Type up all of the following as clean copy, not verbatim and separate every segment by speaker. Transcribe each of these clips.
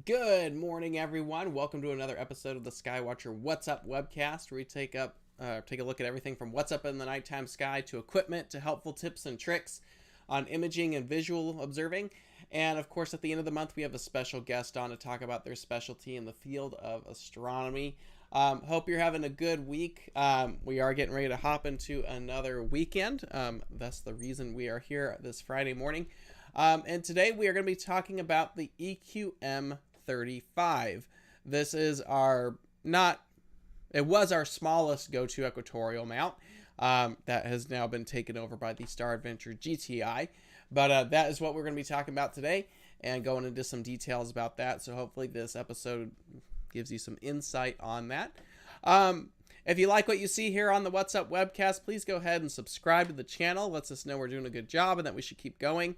Speaker 1: Good morning, everyone. Welcome to another episode of the Skywatcher What's Up Webcast, where we take a look at everything from what's up in the nighttime sky to equipment to helpful tips and tricks on imaging and visual observing. And of course, at the end of the month, we have a special guest on to talk about their specialty in the field of astronomy. Hope you're having a good week. We are getting ready to hop into another weekend. That's the reason we are here this Friday morning. And today we are going to be talking about the EQM-35. This is it was our smallest go-to equatorial mount that has now been taken over by the Star Adventure GTI. But that is what we're going to be talking about today and going into some details about that. So hopefully this episode gives you some insight on that. If you like what you see here on the What's Up Webcast, please go ahead and subscribe to the channel. Lets us know we're doing a good job and that we should keep going.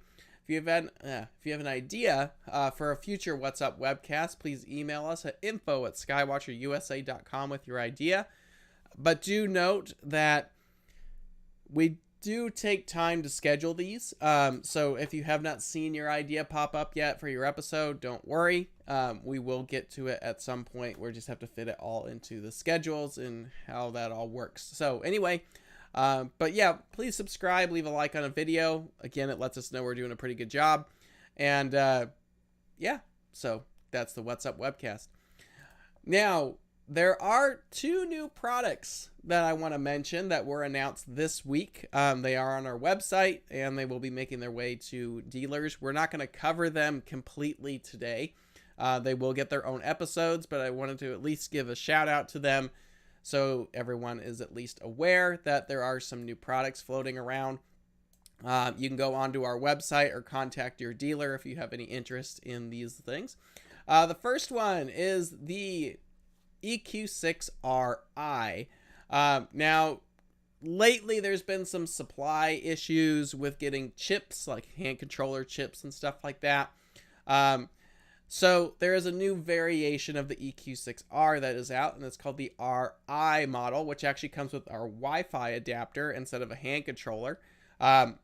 Speaker 1: If you have an idea for a future What's Up webcast, please email us at info@skywatcherusa.com with your idea. But do note that we do take time to schedule these. So if you have not seen your idea pop up yet for your episode, don't worry. We will get to it at some point. We just have to fit it all into the schedules and how that all works. So anyway, but yeah, please subscribe, leave a like on a video. Again, it lets us know we're doing a pretty good job. And yeah, so that's the What's Up Webcast. Now, there are two new products that I want to mention that were announced this week. They are on our website and they will be making their way to dealers. We're not going to cover them completely today. They will get their own episodes, but I wanted to at least give a shout out to them so everyone is at least aware that there are some new products floating around. You can go onto our website or contact your dealer if you have any interest in these things. The first one is the EQ6RI. Now, lately there's been some supply issues with getting chips, like hand controller chips and stuff like that. So there is a new variation of the EQ6R that is out, and it's called the RI model, which actually comes with our Wi-Fi adapter instead of a hand controller,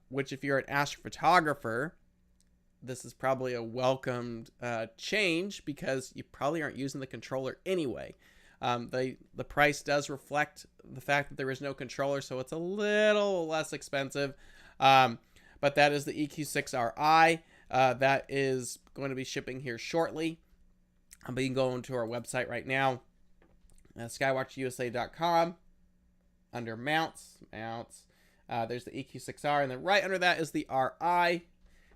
Speaker 1: which if you're an astrophotographer, this is probably a welcomed change because you probably aren't using the controller anyway. The price does reflect the fact that there is no controller, so it's a little less expensive. But that is the EQ6RI. That is going to be shipping here shortly. But you can go into our website right now, skywatcherusa.com. Under mounts. There's the EQ6R, and then right under that is the RI.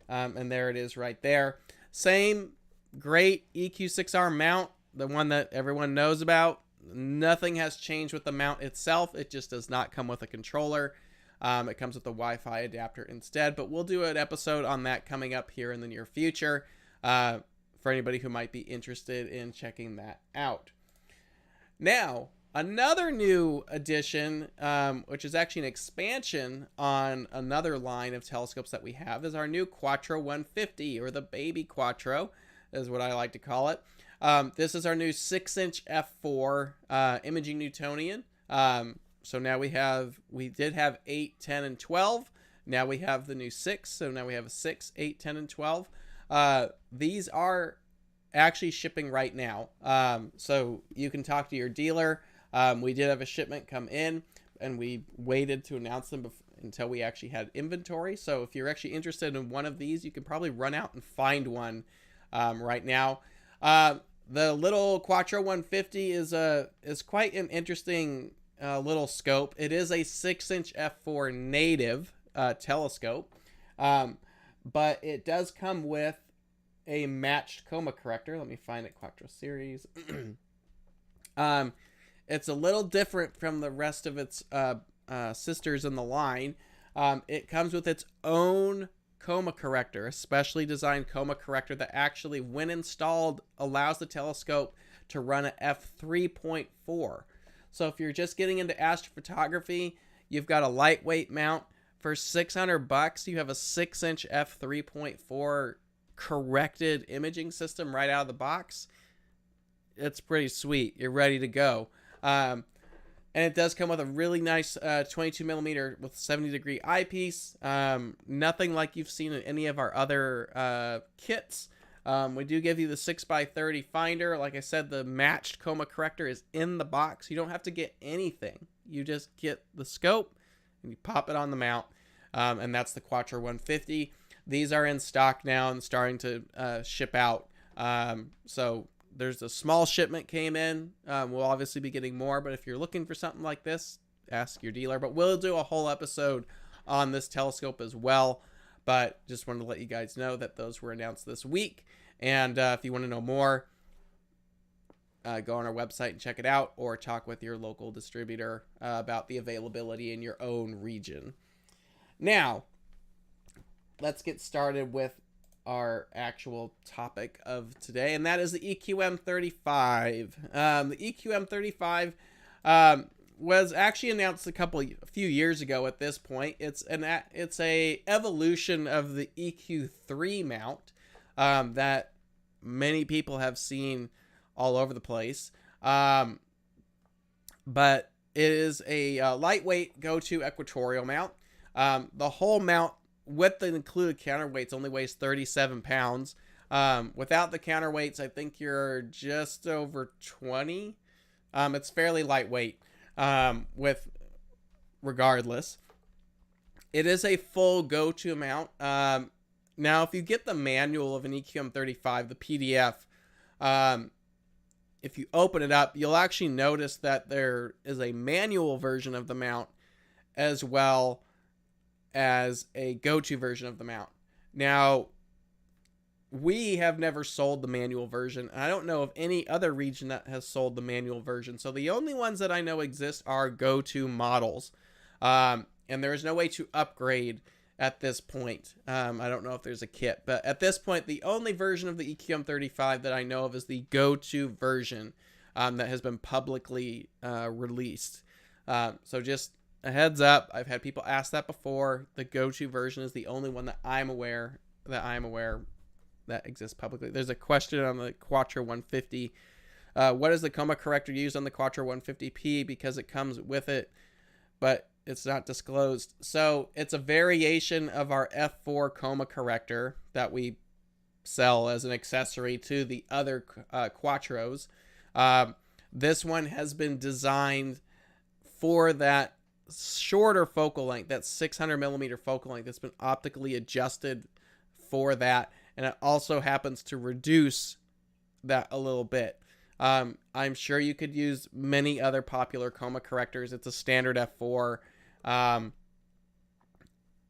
Speaker 1: And there it is right there. Same great EQ6R mount, the one that everyone knows about. Nothing has changed with the mount itself. It just does not come with a controller. It comes with the Wi-Fi adapter instead, but we'll do an episode on that coming up here in the near future for anybody who might be interested in checking that out. Now, another new addition, which is actually an expansion on another line of telescopes that we have, is our new Quattro 150, or the baby Quattro, is what I like to call it. This is our new 6-inch f4 imaging Newtonian. So now we did have 8, 10, and 12. Now we have the new 6. So now we have a 6, 8, 10, and 12. These are actually shipping right now. So you can talk to your dealer. We did have a shipment come in, and we waited to announce them until we actually had inventory. So if you're actually interested in one of these, you can probably run out and find one right now. The little Quattro 150 is quite an interesting little scope. It is a 6-inch f4 native telescope, but it does come with a matched coma corrector. Let me find it. Quattro series. It's a little different from the rest of its sisters in the line. It comes with its own coma corrector, a specially designed coma corrector that actually, when installed, allows the telescope to run at f3.4. So if you're just getting into astrophotography, you've got a lightweight mount. For $600, you have a 6-inch f3.4 corrected imaging system right out of the box. It's pretty sweet. You're ready to go. And it does come with a really nice 22 millimeter with 70-degree eyepiece. Nothing like you've seen in any of our other kits. We do give you the 6x30 finder. Like I said, the matched coma corrector is in the box. You don't have to get anything. You just get the scope and you pop it on the mount. And that's the Quattro 150. These are in stock now and starting to ship out. So there's a small shipment came in. We'll obviously be getting more, but if you're looking for something like this, ask your dealer. But we'll do a whole episode on this telescope as well. But just wanted to let you guys know that those were announced this week. And if you want to know more, go on our website and check it out, or talk with your local distributor about the availability in your own region. Now, let's get started with our actual topic of today, and that is the EQM-35. The EQM-35 was actually announced a few years ago. At this point, it's a evolution of the EQ3 mount that many people have seen all over the place, but it is a lightweight go-to equatorial mount. The whole mount with the included counterweights only weighs 37 pounds. Without the counterweights, I think you're just over 20. It's fairly lightweight. Regardless, it is a full go-to mount. Now, if you get the manual of an EQM-35, the PDF, if you open it up, you'll actually notice that there is a manual version of the mount as well as a go-to version of the mount. Now, we have never sold the manual version, and I don't know of any other region that has sold the manual version. So the only ones that I know exist are go-to models, and there is no way to upgrade at this point. I don't know if there's a kit, but at this point, the only version of the EQM-35 that I know of is the go-to version that has been publicly released. So just a heads up, I've had people ask that before. The go-to version is the only one that I'm aware that exists publicly. There's a question on the Quattro 150. What is the coma corrector used on the Quattro 150P? Because it comes with it, but it's not disclosed. So it's a variation of our F4 coma corrector that we sell as an accessory to the other Quattros. This one has been designed for that shorter focal length, that 600 millimeter focal length. It's been optically adjusted for that, and it also happens to reduce that a little bit. I'm sure you could use many other popular coma correctors. It's a standard F4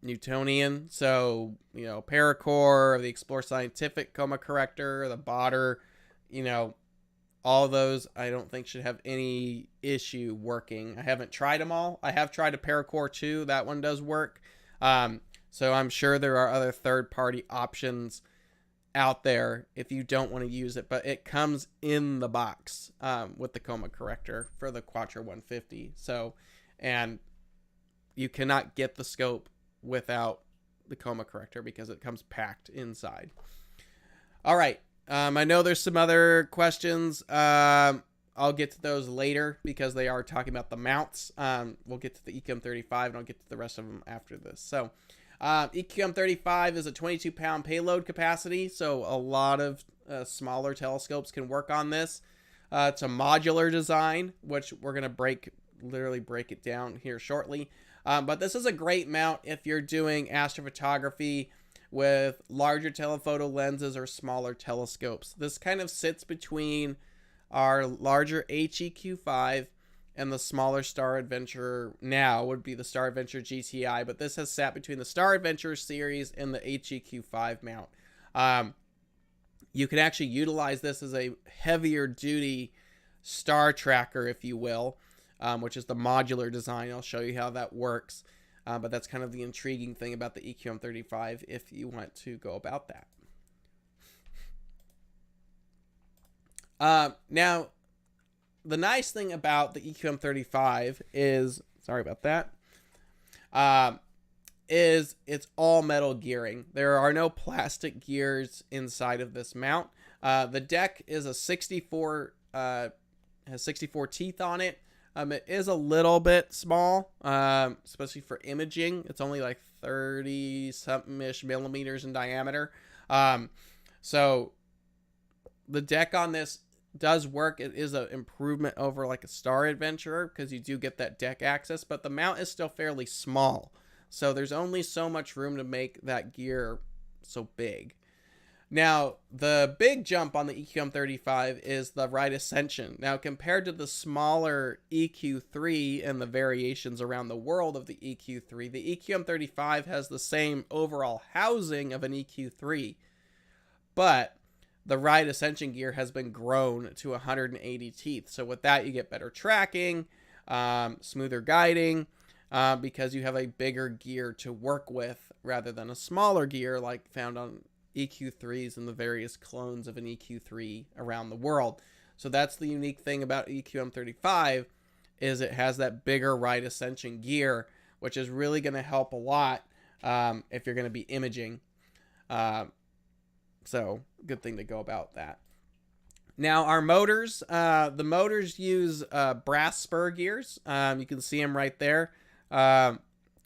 Speaker 1: Newtonian, so Paracore, the Explore Scientific coma corrector, the Botter, all of those I don't think should have any issue working. I haven't tried them all. I have tried a Paracore 2. That one does work. So I'm sure there are other third-party options out there if you don't want to use it, but it comes in the box with the coma corrector for the Quattro 150. So, and you cannot get the scope without the coma corrector because it comes packed inside. All right. I know there's some other questions. I'll get to those later because they are talking about the mounts. We'll get to the EQM-35 and I'll get to the rest of them after this. So EQM-35 is a 22-pound payload capacity, so a lot of smaller telescopes can work on this. It's a modular design, which we're going to literally break it down here shortly. But this is a great mount if you're doing astrophotography with larger telephoto lenses or smaller telescopes. This kind of sits between our larger HEQ-5 and the smaller Star Adventure now would be the Star Adventure GTI, but this has sat between the Star Adventure series and the HEQ-5 mount. You can actually utilize this as a heavier duty star tracker, if you will, which is the modular design. I'll show you how that works. But that's kind of the intriguing thing about the EQM-35 if you want to go about that. Now, the nice thing about the EQM-35 is, sorry about that, is it's all metal gearing. There are no plastic gears inside of this mount. The deck is a 64, has 64 teeth on it. It is a little bit small, especially for imaging. It's only like 30-something-ish millimeters in diameter. So the deck on this does work. It is an improvement over like a Star Adventurer because you do get that deck access, but the mount is still fairly small. So there's only so much room to make that gear so big. Now, the big jump on the EQM-35 is the Ride Ascension. Now, compared to the smaller EQ3 and the variations around the world of the EQ3, the EQM-35 has the same overall housing of an EQ3, but the Ride Ascension gear has been grown to 180 teeth. So with that, you get better tracking, smoother guiding, because you have a bigger gear to work with rather than a smaller gear like found on EQ3s and the various clones of an EQ3 around the world. So that's the unique thing about EQM-35 is it has that bigger Ride Ascension gear, which is really going to help a lot if you're going to be imaging. So good thing to go about that. Now our motors, the motors use brass spur gears. You can see them right there.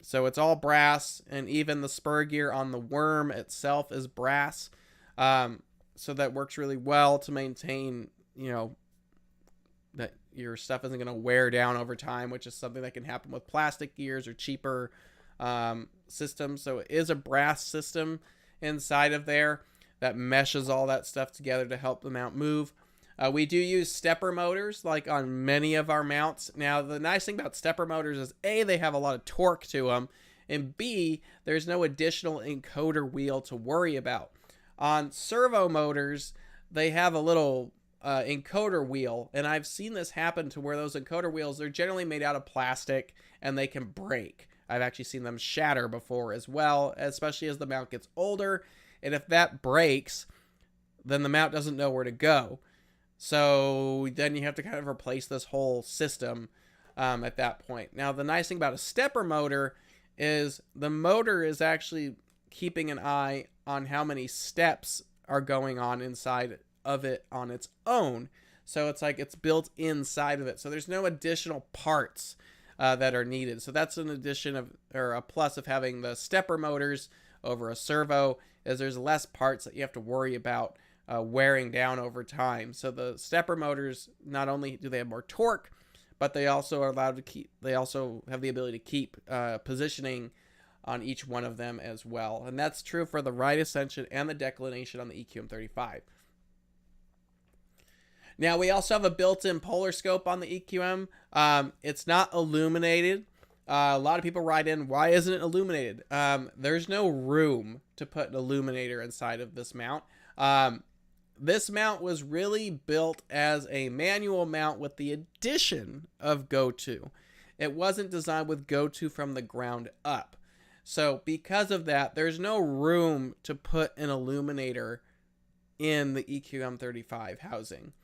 Speaker 1: So it's all brass, and even the spur gear on the worm itself is brass. So that works really well to maintain, that your stuff isn't going to wear down over time, which is something that can happen with plastic gears or cheaper systems. So it is a brass system inside of there that meshes all that stuff together to help the mount move. We do use stepper motors like on many of our mounts. Now, the nice thing about stepper motors is A, they have a lot of torque to them, and B, there's no additional encoder wheel to worry about. On servo motors, they have a little encoder wheel, and I've seen this happen to where those encoder wheels, they're generally made out of plastic and they can break. I've actually seen them shatter before as well, especially as the mount gets older, and if that breaks, then the mount doesn't know where to go. So then you have to kind of replace this whole system at that point. Now, the nice thing about a stepper motor is the motor is actually keeping an eye on how many steps are going on inside of it on its own. So it's like it's built inside of it. So there's no additional parts that are needed. So that's an addition of, or a plus of having the stepper motors over a servo, is there's less parts that you have to worry about wearing down over time. So the stepper motors, not only do they have more torque, but they also are allowed to keep, they also have the ability to keep positioning on each one of them as well. And that's true for the Ride Ascension and the Declination on the EQM-35. Now, we also have a built-in polar scope on the EQM. It's not illuminated. A lot of people write in, why isn't it illuminated? There's no room to put an illuminator inside of this mount. This mount was really built as a manual mount with the addition of Go-To. It wasn't designed with Go-To from the ground up. So because of that, there's no room to put an illuminator in the EQM-35 housing.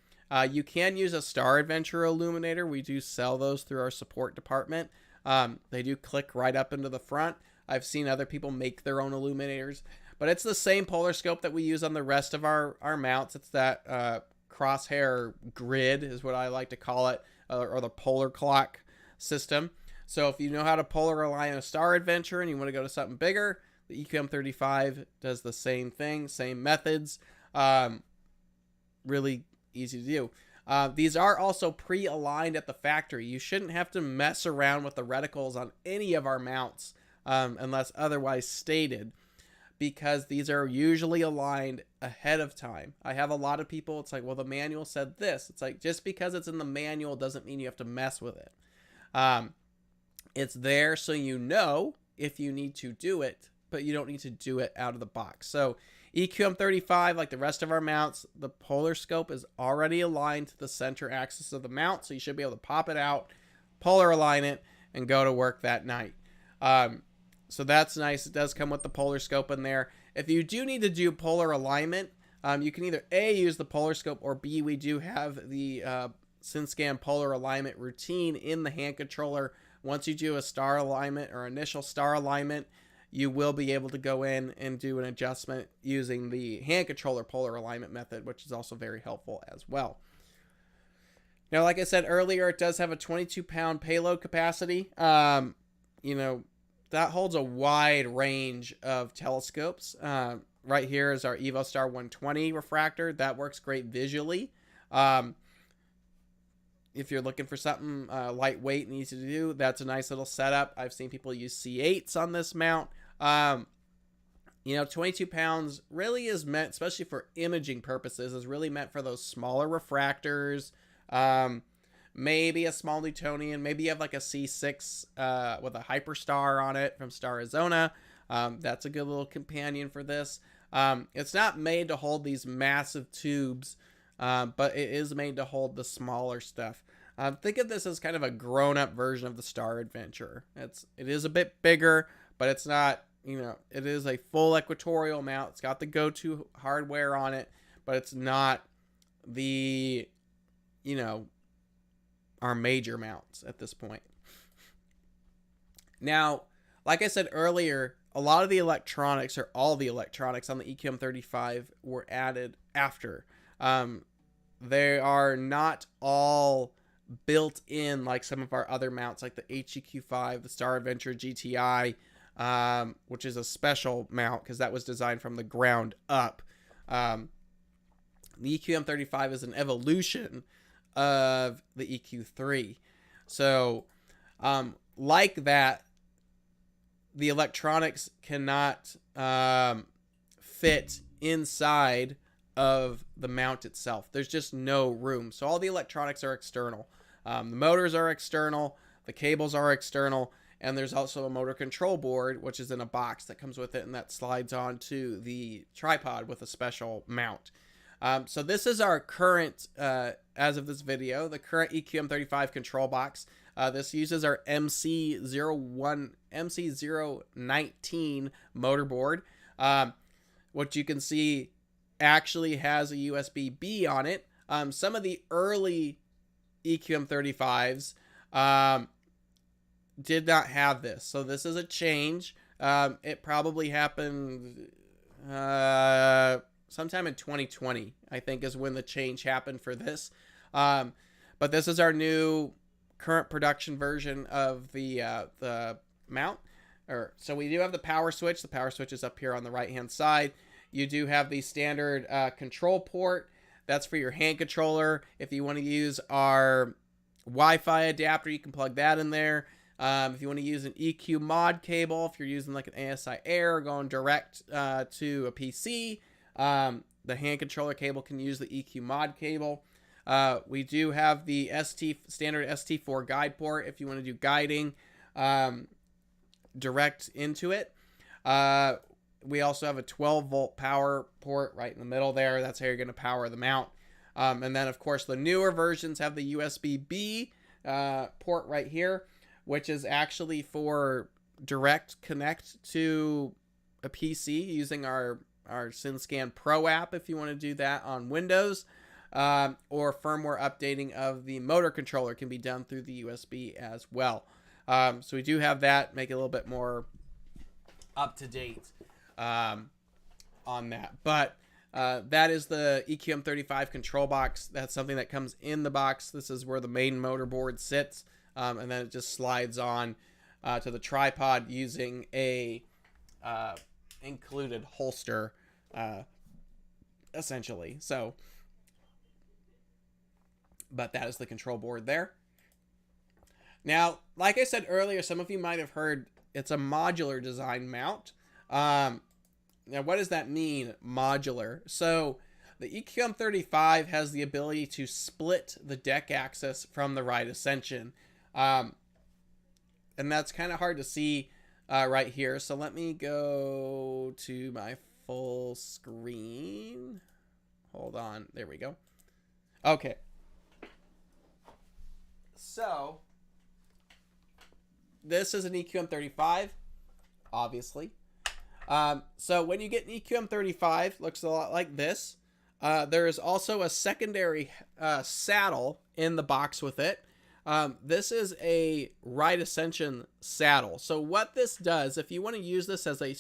Speaker 1: You can use a Star Adventurer illuminator. We do sell those through our support department. They do click right up into the front. I've seen other people make their own illuminators. But it's the same polar scope that we use on the rest of our mounts. It's that crosshair grid is what I like to call it, or the polar clock system. So if you know how to polar align a Star Adventure and you want to go to something bigger, the EQM-35 does the same thing, same methods. Really easy to do. These are also pre-aligned at the factory. You shouldn't have to mess around with the reticles on any of our mounts unless otherwise stated, because these are usually aligned ahead of time. I have a lot of people, it's like, well, the manual said this. It's like, just because it's in the manual doesn't mean you have to mess with it. It's there so you know if you need to do it, but you don't need to do it out of the box. So EQM-35, like the rest of our mounts, the polar scope is already aligned to the center axis of the mount, so you should be able to pop it out, polar align it, and go to work that night. So that's nice. It does come with the polar scope in there. If you do need to do polar alignment, you can either A, use the polar scope, or B, we do have the SynScan polar alignment routine in the hand controller. Once you do a star alignment or initial star alignment, you will be able to go in and do an adjustment using the hand controller polar alignment method, which is also very helpful as well. Now, like I said earlier, it does have a 22-pound payload capacity. That holds a wide range of telescopes. right here is our EvoStar 120 refractor. That works great visually. If you're looking for something lightweight and easy to do, that's a nice little setup. I've seen people use C8s on this mount. 22 pounds really is meant, especially for imaging purposes, is really meant for those smaller refractors. Maybe a small Newtonian. Maybe you have like a C6 with a Hyperstar on it from Star Arizona. That's a good little companion for this. It's not made to hold these massive tubes, but it is made to hold the smaller stuff. Think of this as kind of a grown-up version of the Star Adventure. It is a bit bigger, but it's not, it is a full equatorial mount. It's got the go-to hardware on it, but it's not the, our major mounts at this point. Now, like I said earlier, a lot of the electronics, or all the electronics on the EQM-35 were added after. They are not all built in like some of our other mounts, like the HEQ-5, the Star Adventure GTI, which is a special mount because that was designed from the ground up. The EQM-35 is an evolution of the EQ3. So, like that, the electronics cannot fit inside of the mount itself. There's just no room. So all the electronics are external. The motors are external, the cables are external, and there's also a motor control board, which is in a box that comes with it, and that slides onto the tripod with a special mount. So this is our current, as of this video, the current EQM-35 control box. This uses our MC019 motor board. What you can see actually has a USB-B on it. Some of the early EQM-35s did not have this, so this is a change. It probably happened sometime in 2020, I think, is when the change happened for this. But this is our new current production version of the mount. So we do have the power switch. The power switch is up here on the right hand side. You do have the standard control port. That's for your hand controller. If you want to use our Wi-Fi adapter, you can plug that in there. If you want to use an EQ mod cable, if you're using like an ASI Air going direct to a PC, the hand controller cable can use the EQ mod cable. We do have the standard ST4 guide port if you want to do guiding direct into it. We also have a 12-volt power port right in the middle there. That's how you're going to power the mount. And then, of course, the newer versions have the USB-B port right here, which is actually for direct connect to a PC using our SynScan Pro app if you want to do that on Windows. Or firmware updating of the motor controller can be done through the USB as well. So we do have that, make it a little bit more up to date on that. But that is the EQM-35 control box. That's something that comes in the box. This is where the main motor board sits, and then it just slides on to the tripod using a included holster, essentially. So, but that is the control board there. Now, like I said earlier, some of you might have heard it's a modular design mount. Now, what does that mean, modular? So, the EQM-35 has the ability to split the deck axis from the right ascension. And that's kind of hard to see right here. So, let me go to my full screen. Hold on. There we go. Okay. So, this is an EQM-35, obviously. So when you get an EQM-35, looks a lot like this. There is also a secondary saddle in the box with it. This is a right ascension saddle. So what this does, if you want to use this as a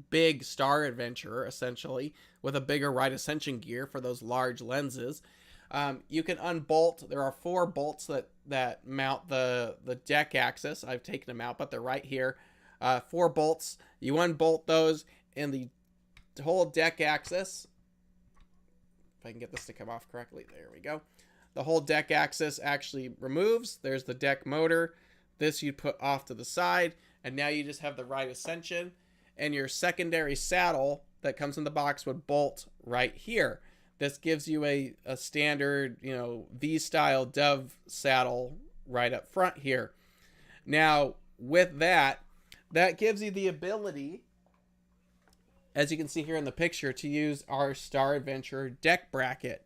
Speaker 1: big Star Adventure, essentially, with a bigger right ascension gear for those large lenses, you can unbolt. There are 4 bolts that mount the deck axis. I've taken them out, but they're right here. 4 bolts. You unbolt those, and the whole deck axis, if I can get this to come off correctly, there we go. The whole deck axis actually removes. There's the deck motor. This you put off to the side, and now you just have the right ascension, and your secondary saddle that comes in the box would bolt right here. This gives you a standard, V-style dove saddle right up front here. Now, with that gives you the ability, as you can see here in the picture, to use our Star Adventure deck bracket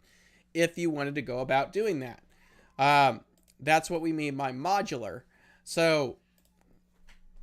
Speaker 1: if you wanted to go about doing that. That's what we mean by modular. So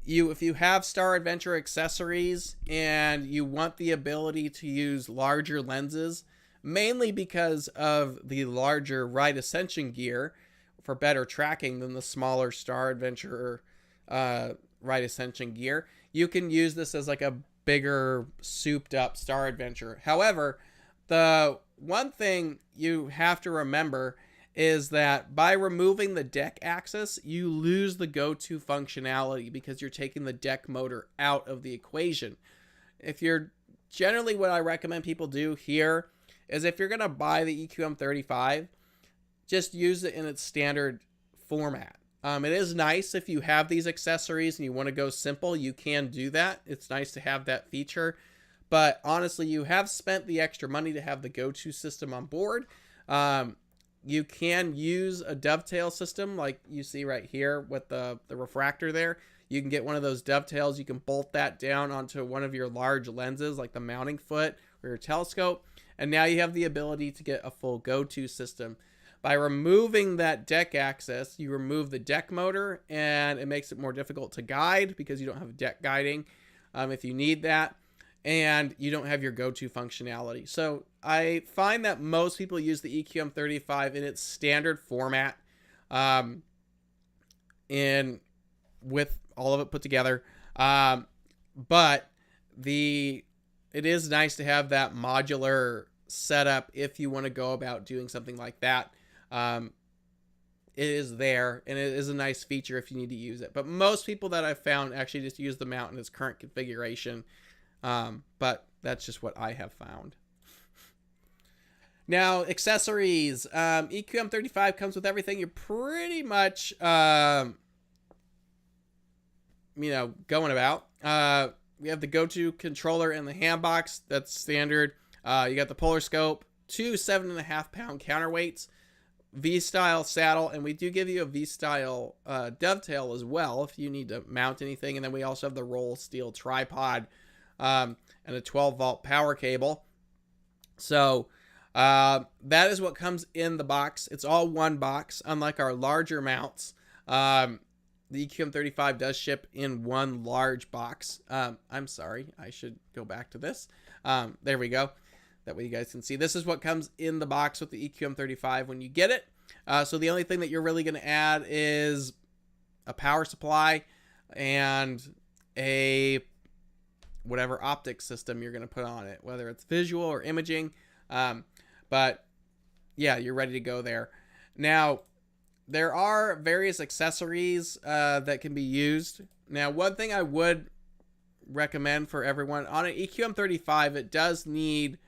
Speaker 1: if you have Star Adventure accessories and you want the ability to use larger lenses, mainly because of the larger right ascension gear for better tracking than the smaller Star Adventure right ascension gear, you can use this as like a bigger souped up Star Adventure. However, the one thing you have to remember is that by removing the deck axis, you lose the go-to functionality because you're taking the deck motor out of the equation. Generally what I recommend people do here is if you're going to buy the EQM-35, just use it in its standard format. It is nice if you have these accessories and you want to go simple, you can do that. It's nice to have that feature. But honestly, you have spent the extra money to have the go-to system on board. You can use a dovetail system like you see right here with the refractor there. You can get one of those dovetails. You can bolt that down onto one of your large lenses like the mounting foot or your telescope. And now you have the ability to get a full go-to system. By removing that deck axis, you remove the deck motor, and it makes it more difficult to guide because you don't have deck guiding if you need that, and you don't have your go-to functionality. So I find that most people use the EQM-35 in its standard format, with all of it put together. But it is nice to have that modular setup if you want to go about doing something like that. It is there, and it is a nice feature if you need to use it. But most people that I've found actually just use the mount in its current configuration. But that's just what I have found. Now, accessories. EQM-35 comes with everything you're pretty much, going about. We have the go-to controller in the hand box. That's standard. You got the polar scope, 2 7.5-pound counterweights, V-style saddle, and we do give you a V-style dovetail as well if you need to mount anything. And then we also have the roll steel tripod and a 12-volt power cable. So that is what comes in the box. It's all one box, unlike our larger mounts. The EQM-35 does ship in one large box. I'm sorry, I should go back to this. There we go. That way you guys can see. This is what comes in the box with the EQM-35 when you get it. So the only thing that you're really going to add is a power supply and a whatever optics system you're going to put on it, whether it's visual or imaging. But yeah, you're ready to go there. Now, there are various accessories that can be used. Now, one thing I would recommend for everyone, on an EQM-35, it does need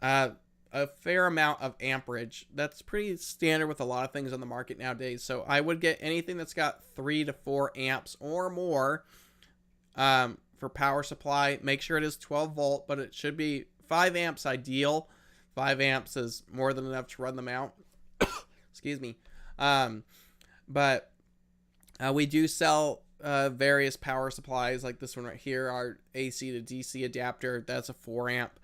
Speaker 1: a fair amount of amperage. That's pretty standard with a lot of things on the market nowadays. So I would get anything that's got 3 to 4 amps or more for power supply. Make sure it is 12 volt, but it should be 5 amps ideal. 5 amps is more than enough to run the mount. Excuse me. But we do sell various power supplies like this one right here, our AC to DC adapter. That's a 4 amp.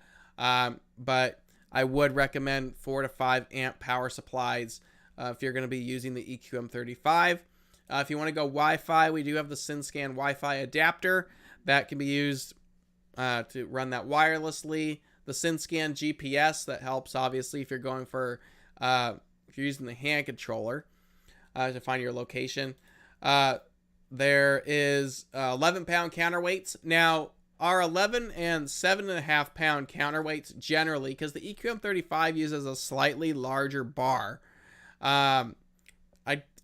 Speaker 1: But I would recommend 4 to 5 amp power supplies if you're going to be using the EQM-35. If you want to go Wi-Fi, we do have the SynScan Wi-Fi adapter that can be used to run that wirelessly. The SynScan GPS, that helps obviously if you're going for if you're using the hand controller to find your location. There is 11-pound counterweights. Now, our 11 and 7.5-pound counterweights generally, because the EQM-35 uses a slightly larger bar. I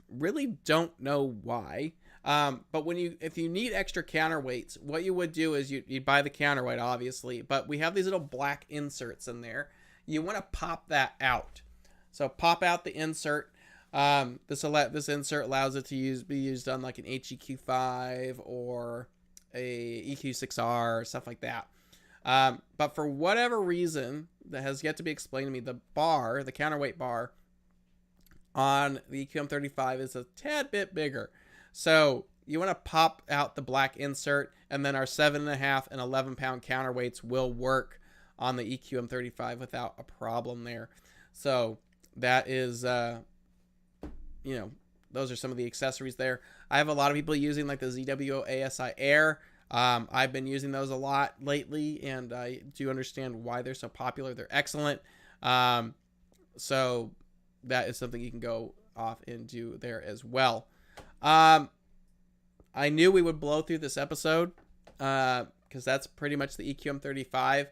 Speaker 1: really don't know why. But if you need extra counterweights, what you would do is you buy the counterweight, obviously, but we have these little black inserts in there. You want to pop that out. So pop out the insert. This insert allows it to be used on like an HEQ-5 or a EQ-6R or stuff like that. But for whatever reason that has yet to be explained to me, the counterweight bar on the EQM-35 is a tad bit bigger. So you want to pop out the black insert, and then our 7.5 and 11 pound counterweights will work on the EQM-35 without a problem there. So that is, those are some of the accessories there. I have a lot of people using like the ZWO ASI Air. I've been using those a lot lately, and I do understand why they're so popular. They're excellent. So that is something you can go off and do there as well. I knew we would blow through this episode because that's pretty much the EQM-35.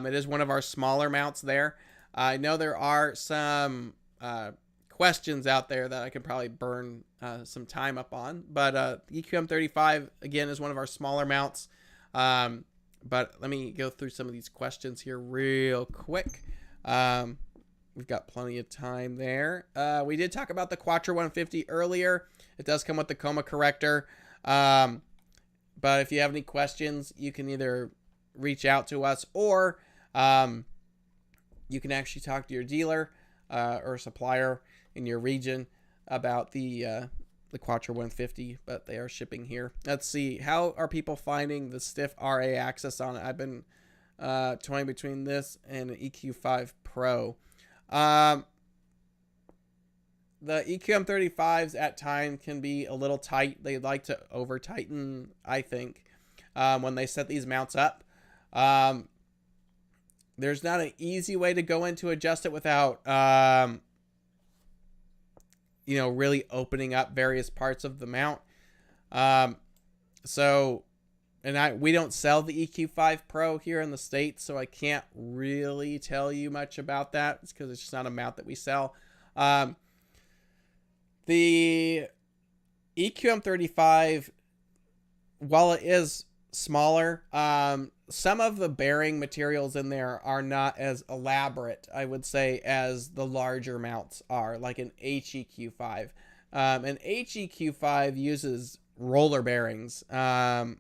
Speaker 1: It is one of our smaller mounts there. I know there are some questions out there that I could probably burn some time up on, but EQM-35 again is one of our smaller mounts. But let me go through some of these questions here real quick. We've got plenty of time there. We did talk about the Quattro 150 earlier. It does come with the coma corrector. But if you have any questions, you can either reach out to us or you can actually talk to your dealer or supplier in your region about the Quattro 150, but they are shipping here. Let's see. How are people finding the stiff RA access on it? I've been toying between this and an EQ5 Pro. The EQM-35s at times can be a little tight. They like to over tighten, I think, when they set these mounts up. There's not an easy way to go in to adjust it without, really opening up various parts of the mount. We don't sell the EQ5 Pro here in the States, so I can't really tell you much about that. It's because it's just not a mount that we sell. The EQM-35, while it is smaller, some of the bearing materials in there are not as elaborate, I would say, as the larger mounts are, like an HEQ-5. An HEQ-5 uses roller bearings, real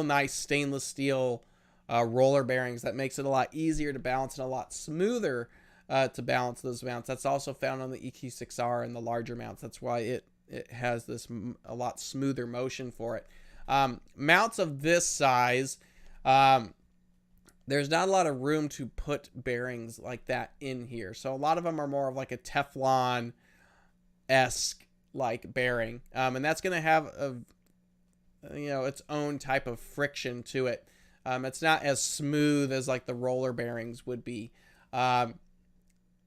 Speaker 1: nice stainless steel roller bearings that makes it a lot easier to balance and a lot smoother to balance those mounts. That's also found on the EQ-6R and the larger mounts. That's why it has this a lot smoother motion for it. Mounts of this size, there's not a lot of room to put bearings like that in here. So a lot of them are more of like a Teflon-esque like bearing. And that's going to have its own type of friction to it. It's not as smooth as like the roller bearings would be.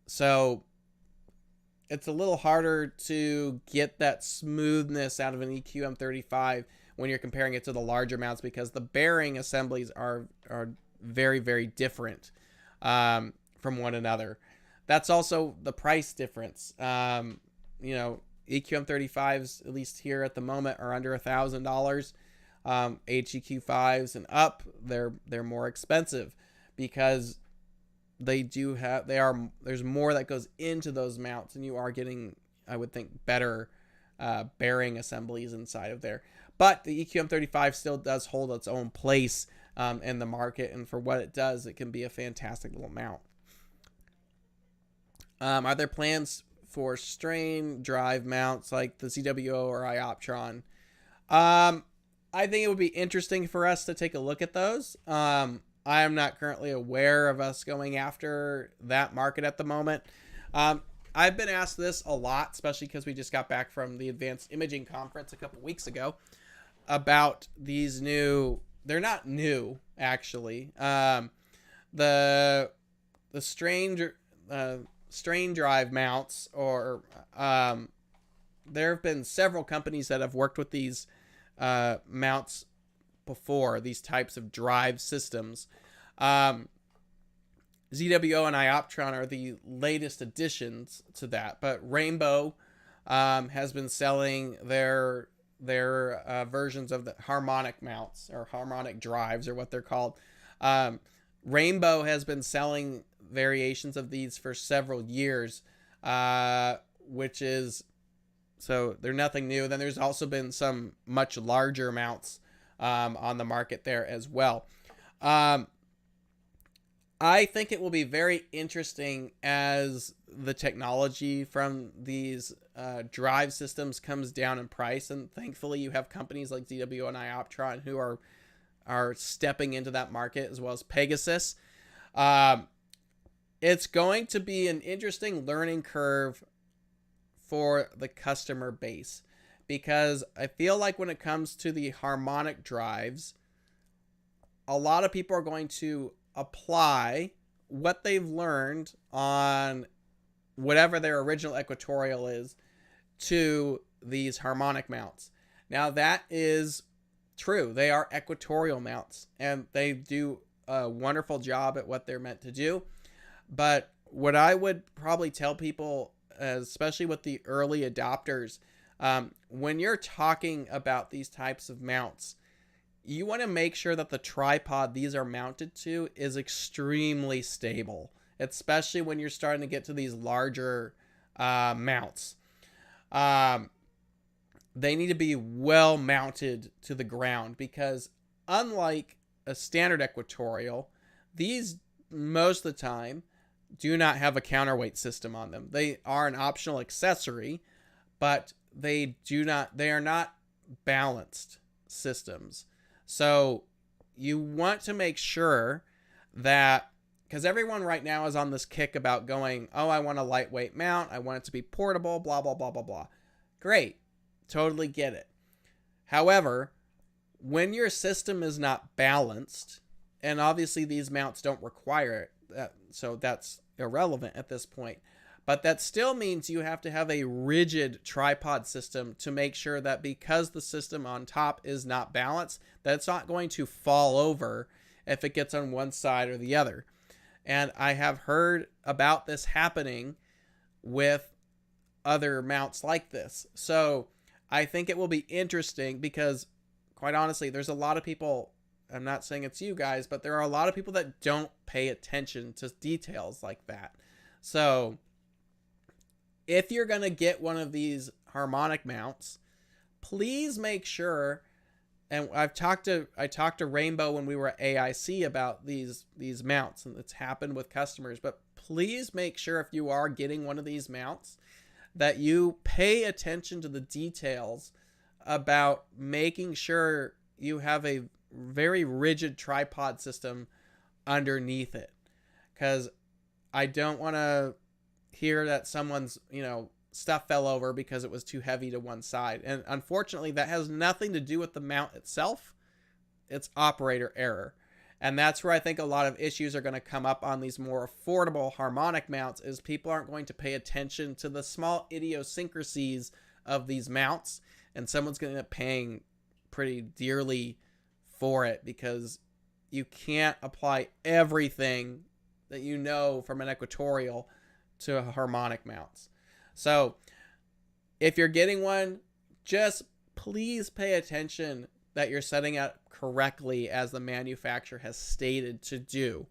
Speaker 1: So it's a little harder to get that smoothness out of an EQM-35 when you're comparing it to the larger mounts, because the bearing assemblies are very, very different from one another. That's also the price difference. EQM-35s, at least here at the moment, are under $1,000. HEQ-5s and up, they're more expensive because there's more that goes into those mounts, and you are getting, I would think, better bearing assemblies inside of there. But the EQM-35 still does hold its own place in the market, and for what it does, it can be a fantastic little mount. Are there plans for strain drive mounts like the ZWO or Ioptron? I think it would be interesting for us to take a look at those. I am not currently aware of us going after that market at the moment. I've been asked this a lot, especially because we just got back from the Advanced Imaging Conference a couple weeks ago, about these they're not new, actually. The strain drive mounts, or there have been several companies that have worked with these mounts before, these types of drive systems. ZWO and Ioptron are the latest additions to that, but Rainbow has been selling their their versions of the harmonic mounts or harmonic drives or what they're called. Rainbow has been selling variations of these for several years, which is, so they're nothing new. Then there's also been some much larger mounts on the market there as well. I think it will be very interesting as the technology from these drive systems comes down in price, and thankfully you have companies like ZW and Ioptron who are stepping into that market, as well as Pegasus. It's going to be an interesting learning curve for the customer base, because I feel like when it comes to the harmonic drives, a lot of people are going to apply what they've learned on whatever their original equatorial is to these harmonic mounts. Now that is true. They are equatorial mounts and they do a wonderful job at what they're meant to do. But what I would probably tell people, especially with the early adopters, when you're talking about these types of mounts, you want to make sure that the tripod these are mounted to is extremely stable, especially when you're starting to get to these larger mounts. They need to be well mounted to the ground, because unlike a standard equatorial, these most of the time do not have a counterweight system on them. They are an optional accessory, but they are not balanced systems. So you want to make sure that, because everyone right now is on this kick about going, oh, I want a lightweight mount, I want it to be portable, blah, blah, blah, blah, blah. Great. Totally get it. However, when your system is not balanced, and obviously these mounts don't require it, so that's irrelevant at this point, but that still means you have to have a rigid tripod system to make sure that, because the system on top is not balanced, that it's not going to fall over if it gets on one side or the other. And I have heard about this happening with other mounts like this. So I think it will be interesting, because quite honestly, there's a lot of people, I'm not saying it's you guys, but there are a lot of people that don't pay attention to details like that. So if you're going to get one of these harmonic mounts, please make sure, and I talked to Rainbow when we were at AIC about these mounts, and it's happened with customers, but please make sure if you are getting one of these mounts that you pay attention to the details about making sure you have a very rigid tripod system underneath it. Because I don't want to hear that someone's, stuff fell over because it was too heavy to one side. And unfortunately, that has nothing to do with the mount itself. It's operator error. And that's where I think a lot of issues are going to come up on these more affordable harmonic mounts, is people aren't going to pay attention to the small idiosyncrasies of these mounts, and someone's going to end up paying pretty dearly for it, because you can't apply everything that you know from an equatorial to harmonic mounts. So if you're getting one, just please pay attention that you're setting up correctly as the manufacturer has stated to do.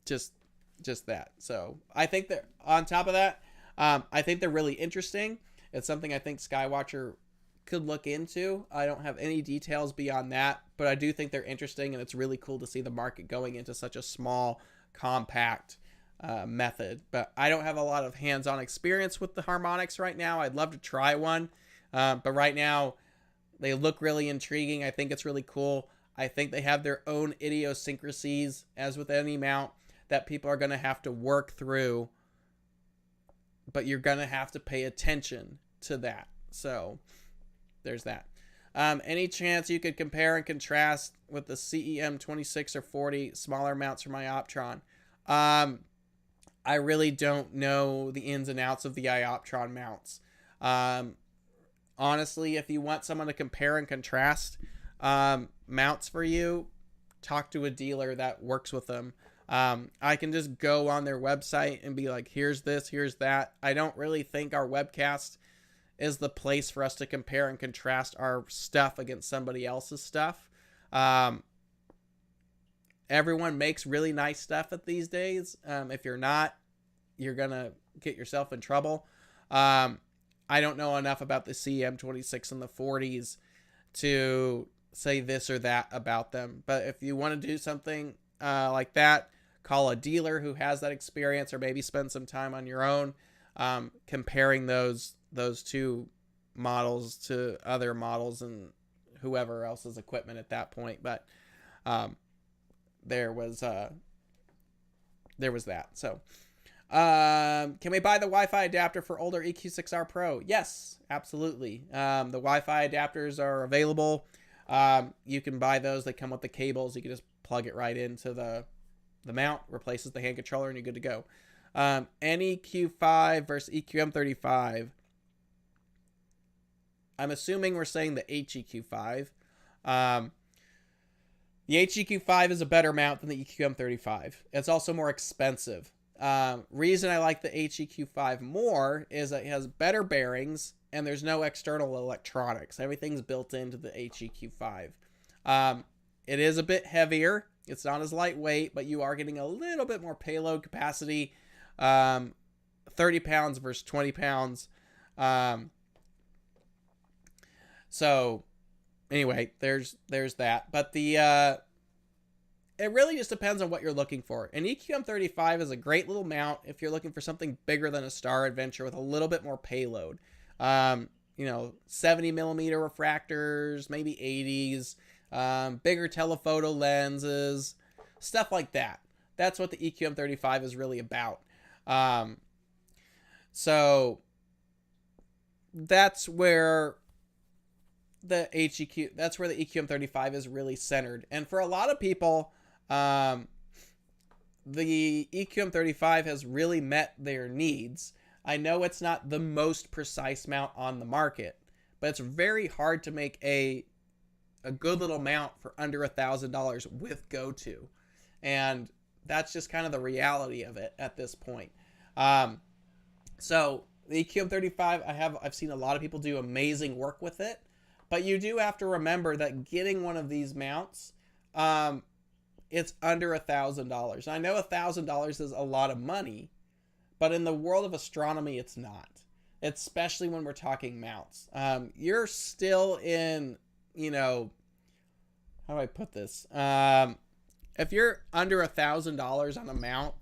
Speaker 1: Just that. So I think that on top of that, I think they're really interesting. It's something I think Skywatcher could look into. I don't have any details beyond that, but I do think they're interesting, and it's really cool to see the market going into such a small, compact method. But I don't have a lot of hands-on experience with the harmonics right now. I'd love to try one, but right now they look really intriguing. I think it's really cool. I think they have their own idiosyncrasies, as with any mount, that people are going to have to work through, but you're going to have to pay attention to that. So there's that. Any chance you could compare and contrast with the CEM-26 or 40 smaller mounts from Ioptron? I really don't know the ins and outs of the Ioptron mounts. Honestly, if you want someone to compare and contrast mounts for you, talk to a dealer that works with them. I can just go on their website and be like, here's this, here's that. I don't really think our Webcast is the place for us to compare and contrast our stuff against somebody else's stuff. Everyone makes really nice stuff at these days. If you're not, you're going to get yourself in trouble. I don't know enough about the CM26 and the 40s to say this or that about them. But if you want to do something like that, call a dealer who has that experience, or maybe spend some time on your own comparing those two models to other models and whoever else's equipment at that point. But there was that. So can we buy the Wi-Fi adapter for older EQ6R Pro? Yes, absolutely. The Wi-Fi adapters are available. You can buy those. They come with the cables. You can just plug it right into the mount, replaces the hand controller, and you're good to go. NEQ5 versus EQM-35. I'm assuming we're saying the HEQ5. The HEQ5 is a better mount than the EQM-35. It's also more expensive. Reason I like the HEQ5 more is that it has better bearings and there's no external electronics. Everything's built into the HEQ5. It is a bit heavier. It's not as lightweight, but you are getting a little bit more payload capacity. 30 pounds versus 20 pounds. So anyway, there's that. But it really just depends on what you're looking for. An EQM-35 is a great little mount if you're looking for something bigger than a Star Adventure with a little bit more payload. 70 millimeter refractors, maybe 80s, bigger telephoto lenses, stuff like that. That's what the EQM-35 is really about. So that's where the EQM-35 is really centered. And for a lot of people, the EQM-35 has really met their needs. I know it's not the most precise mount on the market, but it's very hard to make a good little mount for under $1,000 with GoTo. And that's just kind of the reality of it at this point. So the EQM-35, I've seen a lot of people do amazing work with it, but you do have to remember that getting one of these mounts, it's under $1,000. I know $1,000 is a lot of money, but in the world of astronomy, it's not. Especially when we're talking mounts. You're still in, how do I put this? If you're under $1,000 on a mount,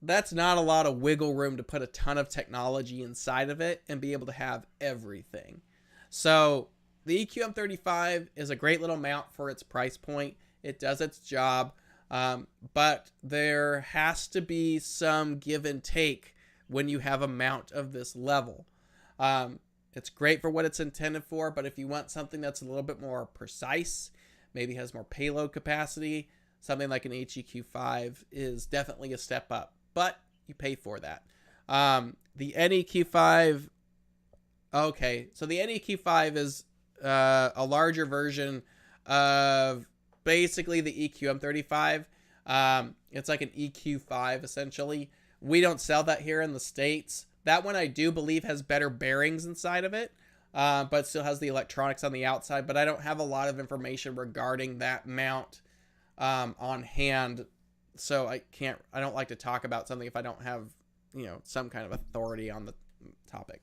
Speaker 1: that's not a lot of wiggle room to put a ton of technology inside of it and be able to have everything. So the EQM-35 is a great little mount for its price point. It does its job, but there has to be some give and take when you have a mount of this level. It's great for what it's intended for, but if you want something that's a little bit more precise, maybe has more payload capacity, something like an HEQ5 is definitely a step up, but you pay for that. The NEQ5, okay, so the NEQ5 is a larger version of basically the EQM-35. It's like an EQ5 essentially. We don't sell that here in the States. That one I do believe has better bearings inside of it, but still has the electronics on the outside. But I don't have a lot of information regarding that mount on hand, so I don't like to talk about something if I don't have some kind of authority on the topic.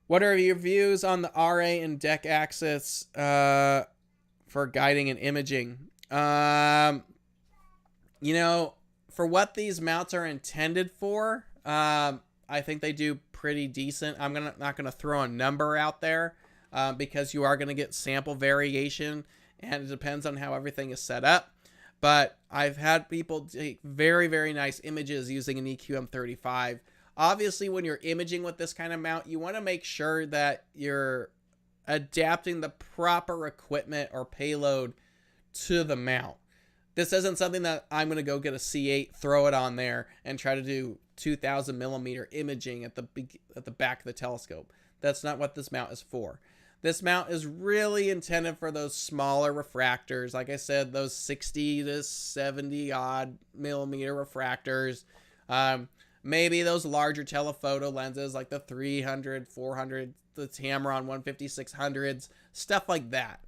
Speaker 1: What are your views on the RA and deck axis for guiding and imaging? For what these mounts are intended for, I think they do pretty decent. I'm not gonna throw a number out there because you are gonna get sample variation, and it depends on how everything is set up. But I've had people take very, very nice images using an EQM-35. Obviously, when you're imaging with this kind of mount, you want to make sure that you're adapting the proper equipment or payload to the mount. This isn't something that I'm going to go get a C8, throw it on there, and try to do 2,000 millimeter imaging at the back of the telescope. That's not what this mount is for. This mount is really intended for those smaller refractors. Like I said, those 60 to 70 odd millimeter refractors. maybe those larger telephoto lenses like the 300, 400, the Tamron 150-600s, stuff like that.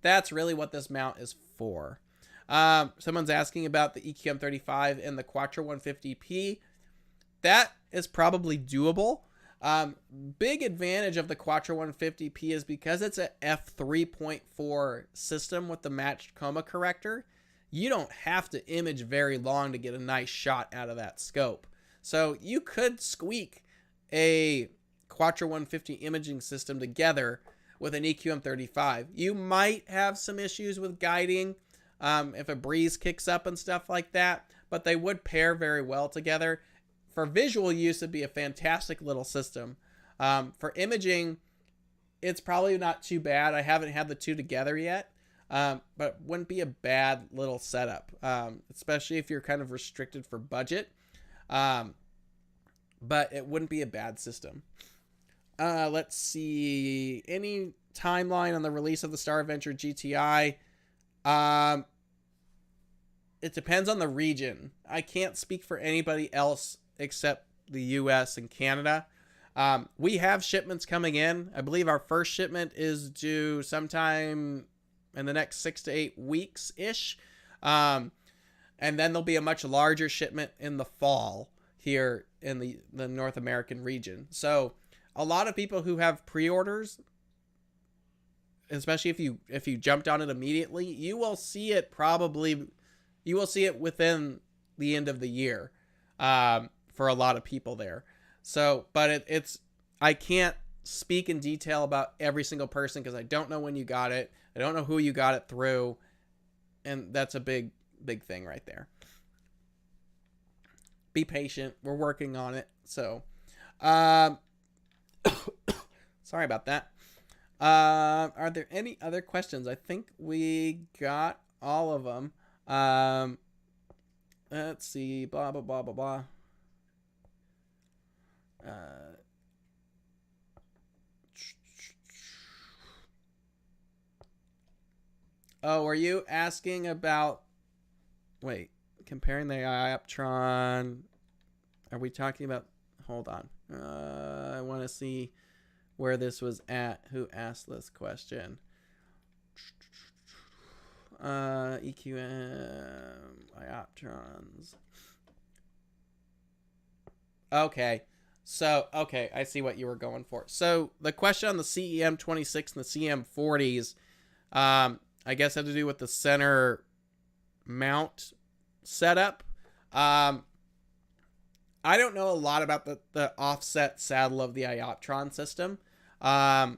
Speaker 1: That's really what this mount is for. Someone's asking about the EQM-35 and the Quattro 150p. That is probably doable. Big advantage of the Quattro 150p is because it's a f3.4 system with the matched chroma corrector. You don't have to image very long to get a nice shot out of that scope. So you could squeak a Quattro 150 imaging system together with an EQM-35. You might have some issues with guiding if a breeze kicks up and stuff like that, but they would pair very well together. For visual use, it'd be a fantastic little system. For imaging, it's probably not too bad. I haven't had the two together yet, but it wouldn't be a bad little setup, especially if you're kind of restricted for budget. But it wouldn't be a bad system. Let's see. Any timeline on the release of the Star Adventure GTI? It depends on the region. I can't speak for anybody else except the US and Canada. We have shipments coming in. I believe our first shipment is due sometime in the next 6 to 8 weeks-ish. And then there'll be a much larger shipment in the fall here in the North American region. So a lot of people who have pre-orders, especially if you jumped on it immediately, you will see it within the end of the year for a lot of people there. So, but I can't speak in detail about every single person because I don't know when you got it. I don't know who you got it through. And that's a big thing right there. Be patient. We're working on it. So, sorry about that. Are there any other questions? I think we got all of them. Let's see. Blah, blah, blah, blah, blah. Oh, are you asking about... Wait. Comparing the Ioptron... Are we talking about... Hold on. I want to see where this was at. Who asked this question? EQM... Ioptrons. Okay. So, okay, I see what you were going for. So, the question on the CEM-26 and the CEM-40s, I guess had to do with the center mount setup. I don't know a lot about the offset saddle of the Ioptron system. I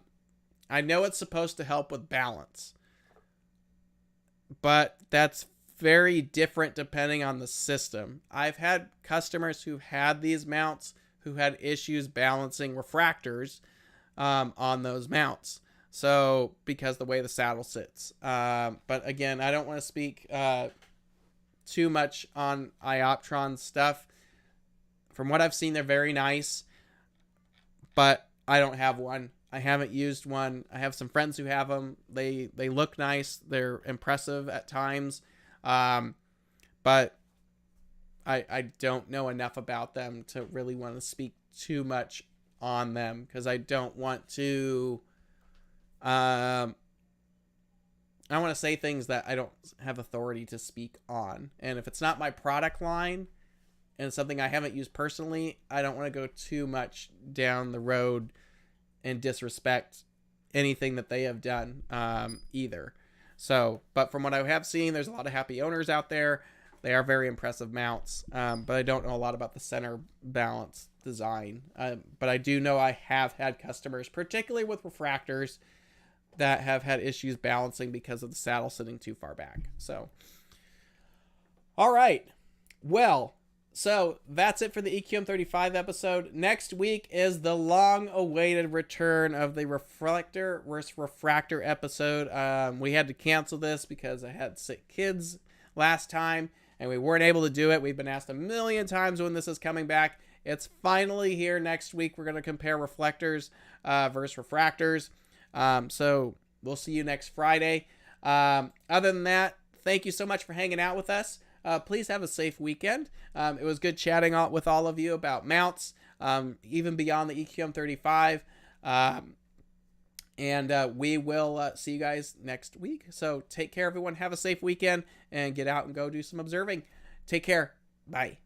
Speaker 1: know it's supposed to help with balance, but that's very different depending on the system. I've had customers who had these mounts who had issues balancing refractors on those mounts. So, because the way the saddle sits. But again, I don't want to speak too much on Ioptron stuff. From what I've seen, they're very nice, but I don't have one. I haven't used one. I have some friends who have them. They look nice. They're impressive at times. But I don't know enough about them to really want to speak too much on them because I don't want to... I want to say things that I don't have authority to speak on. And if it's not my product line and it's something I haven't used personally, I don't want to go too much down the road and disrespect anything that they have done either. So, but from what I have seen, there's a lot of happy owners out there. They are very impressive mounts, but I don't know a lot about the center balance design. But I do know I have had customers, particularly with refractors, that have had issues balancing because of the saddle sitting too far back. So, all right. Well, so that's it for the EQM-35 episode. Next week is the long-awaited return of the reflector versus refractor episode. We had to cancel this because I had sick kids last time, and we weren't able to do it. We've been asked a million times when this is coming back. It's finally here next week. We're going to compare reflectors versus refractors. So we'll see you next Friday. Other than that, thank you so much for hanging out with us. please have a safe weekend. It was good chatting with all of you about mounts, even beyond the EQM-35. And we will see you guys next week. So take care, everyone. Have a safe weekend and get out and go do some observing. Take care. Bye.